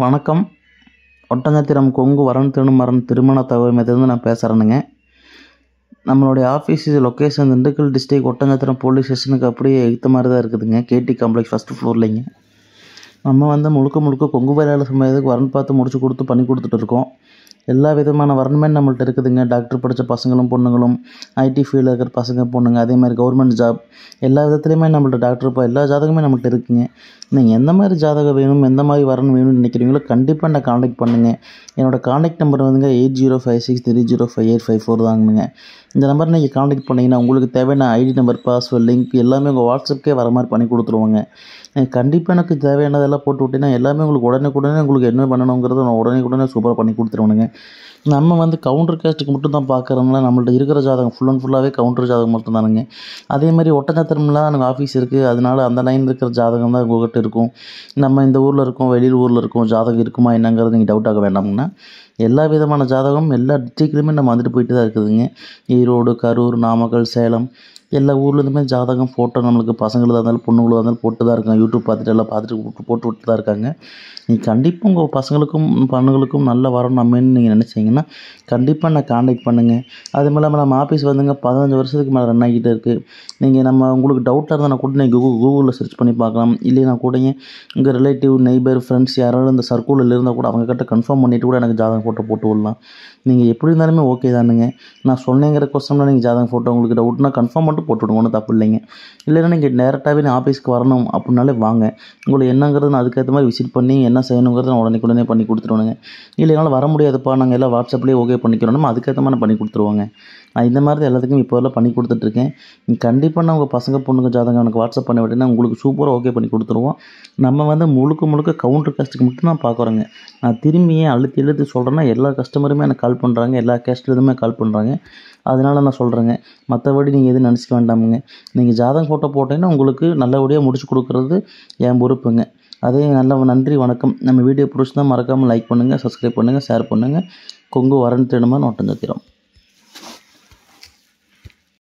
வணக்கம். ஒட்டஞ்சத்திரம் கொங்கு வரன் திருமணம் திருமண தகவலிலிருந்து நான் பேசுகிறேனுங்க. நம்மளுடைய office location Dindigul district Oddanchatram police ஸ்டேஷனுக்கு அப்படியே எதிர்த்த மாதிரி தான் இருக்குதுங்க. கேடி காம்ப்ளெக்ஸ் ஃபஸ்ட்டு ஃப்ளோர்லைங்க. நம்ம முழுக்க கொங்கு வேலையாளர் சமுதாயத்துக்கு வரன் பார்த்து முடிச்சு கொடுத்து பண்ணி கொடுத்துட்டு இருக்கோம். எல்லா விதமான வரனுமே நம்மள்ட்ட இருக்குதுங்க. டாக்டர் படித்த பசங்களும் பொண்ணுங்களும், ஐடி ஃபீல்டில் இருக்கிற பசங்க பொண்ணுங்க, அதே மாதிரி கவர்மெண்ட் ஜாப், எல்லா விதத்துலையுமே நம்மள்ட்ட டாக்டர் எல்லா ஜாதகமே நம்மள்ட்ட இருக்குங்க. நீங்கள் எந்த மாதிரி ஜாதகம் வேணும், எந்த மாதிரி வரன் வேணும்னு நினைக்கிறீங்களோ கண்டிப்பாக என்னை காண்டாக்ட் பண்ணுங்கள். என்னோடய காண்டாக்ட் நம்பர் வந்துங்க 8056305854 தாங்கங்க. இந்த நம்பர் நீங்கள் காண்டாக்ட் பண்ணிங்கன்னா உங்களுக்கு தேவையான ஐடி நம்பர், பாஸ்வேர்ட், லிங்க் எல்லாமே உங்கள் வாட்ஸ்அப்கே வர மாதிரி பண்ணி கொடுத்துருவாங்க. கண்டிப்பாக எனக்கு தேவையானதெல்லாம் போட்டு விட்டிங்கன்னா எல்லாமே உங்களுக்கு உடனே உங்களுக்கு என்ன பண்ணணுங்கிறத நான் உடனே சூப்பராக பண்ணி கொடுத்துருவேனுங்க. நம்ம கவுண்டர் கேஸ்ட்டுக்கு மட்டும் தான் பார்க்குறோம்னா நம்மள்ட்ட இருக்கிற ஜாதகம் ஃபுல் அண்ட் ஃபுல்லாகவே கவுண்டர் ஜாதகம் மட்டும் தானுங்க. அதே மாதிரி ஒட்டஞ்சத்திரம்லாம் எனக்கு ஆஃபீஸ் இருக்குது, அதனால அந்த லைன் இருக்கிற ஜாதகம் தான் உங்கள்கிட்ட இருக்கும். நம்ம இந்த ஊரில் இருக்கோம், வெளியில் ஊரில் இருக்கோம், ஜாதகம் இருக்குமா என்னங்கிறது நீங்கள் டவுட் ஆக வேண்டாம்னா எல்லா விதமான ஜாதகம் எல்லா டிஸ்ட்ரிக்ட்லையுமே நம்ம வந்துட்டு போயிட்டு தான் இருக்குதுங்க. ஈரோடு, கரூர், நாமக்கல், சேலம் எல்லா ஊர்லேருந்துமே ஜாதகம் ஃபோட்டோ நம்மளுக்கு பசங்களாக இருந்தாலும் பொண்ணுங்களாக இருந்தாலும் போட்டு தான் இருக்காங்க. யூடியூப் பார்த்துட்டு எல்லாம் பார்த்துட்டு போட்டு விட்டு தான் இருக்காங்க. நீங்கள் கண்டிப்பாக உங்கள் பசங்களுக்கும் பொண்ணுங்களுக்கும் நல்ல வரணும் நம்மன்னு நீங்கள் நினச்சிங்கன்னா கண்டிப்பாக நான் காண்டாக்ட் பண்ணுங்கள். அதுவும் இல்லாமல் நம்ம ஆஃபீஸ் 15 வருஷத்துக்கு மேலே ரன் ஆகிட்டு இருக்குது. நீங்கள் உங்களுக்கு டவுட்டாக இருந்தால் நான் கூட நீங்கள் கூகுளில் சர்ச் பண்ணி பார்க்கலாம். இல்லைனா கூட உங்கள் ரிலேட்டிவ், நெய்பர், ஃப்ரெண்ட்ஸ் யாராவது இந்த சர்க்கிளில் இருந்தால் கூட அவங்கக்கிட்ட கன்ஃபார்ம் பண்ணிவிட்டு கூட எனக்கு ஜாதகம் ஃபோட்டோ போட்டு விடலாம். நீங்கள் எப்படி இருந்தாலுமே ஓகே தானுங்க. நான் சொன்னேங்கிற கொஸ்டினில் நீங்கள் ஜாதகம் ஃபோட்டோ உங்களுக்கு டவுட்னா கன்ஃபார்ம் மட்டும் போட்டு விடுங்க, ஒன்றும் தப்பு இல்லைங்க. இல்லைன்னா நீங்கள் டேரெக்டாகவே நான் ஆஃபீஸ்க்கு வரணும் அப்படின்னாலே வாங்க. உங்களுக்கு என்னங்கிறது நான் அதுக்கேற்ற மாதிரி விசிட் பண்ணி என்ன செய்யணுங்கிறத நான் உடனே பண்ணி கொடுத்துருவேனுங்க. இல்லைனாலும் வர முடியாதுப்பா, நாங்கள் எல்லாம் வாட்ஸ்அப்லேயே ஓகே பண்ணிக்கிறோம், அதுக்கேற்ற மாதிரி நான் பண்ணி கொடுத்துருவோங்க. நான் இந்த மாதிரி எல்லாத்துக்கும் இப்போ எல்லாம் பண்ணி கொடுத்துட்ருக்கேன். கண்டிப்பாக நான் உங்கள் பசங்க பொண்ணுங்க ஜாதகம் எனக்கு வாட்ஸ்அப் பண்ணி விட்டேன்னா உங்களுக்கு சூப்பராக ஓகே பண்ணி கொடுத்துருவோம். நம்ம முழுக்க கவுண்டர் கேஸ்ட்டுக்கு மட்டும் தான் பார்க்குறோங்க. நான் திரும்பி அழுத்தி சொல்கிறேன்னா எல்லா கஸ்டமருமே எனக்கு கால் பண்ணுறாங்க, எல்லா கேஸ்ட்லேருந்துமே கால் பண்ணுறாங்க. அதனால நான் சொல்கிறேங்க. மற்றபடி நீங்கள் எதுவும் நினச்சிக்க வேண்டாமுங்க. நீங்கள் ஜாதகம் ஃபோட்டோ போட்டீங்கன்னா உங்களுக்கு நல்லபடியாக முடிச்சு கொடுக்குறது என் பொறுப்புங்க. அதே நன்றி, வணக்கம். நம்ம வீடியோ பிடிச்சிருந்தா மறக்காமல் லைக் பண்ணுங்கள், சப்ஸ்கிரைப் பண்ணுங்கள், ஷேர் பண்ணுங்கள். கொங்கு வரன் திருமணம் ஒட்டஞ்சத்திரம்.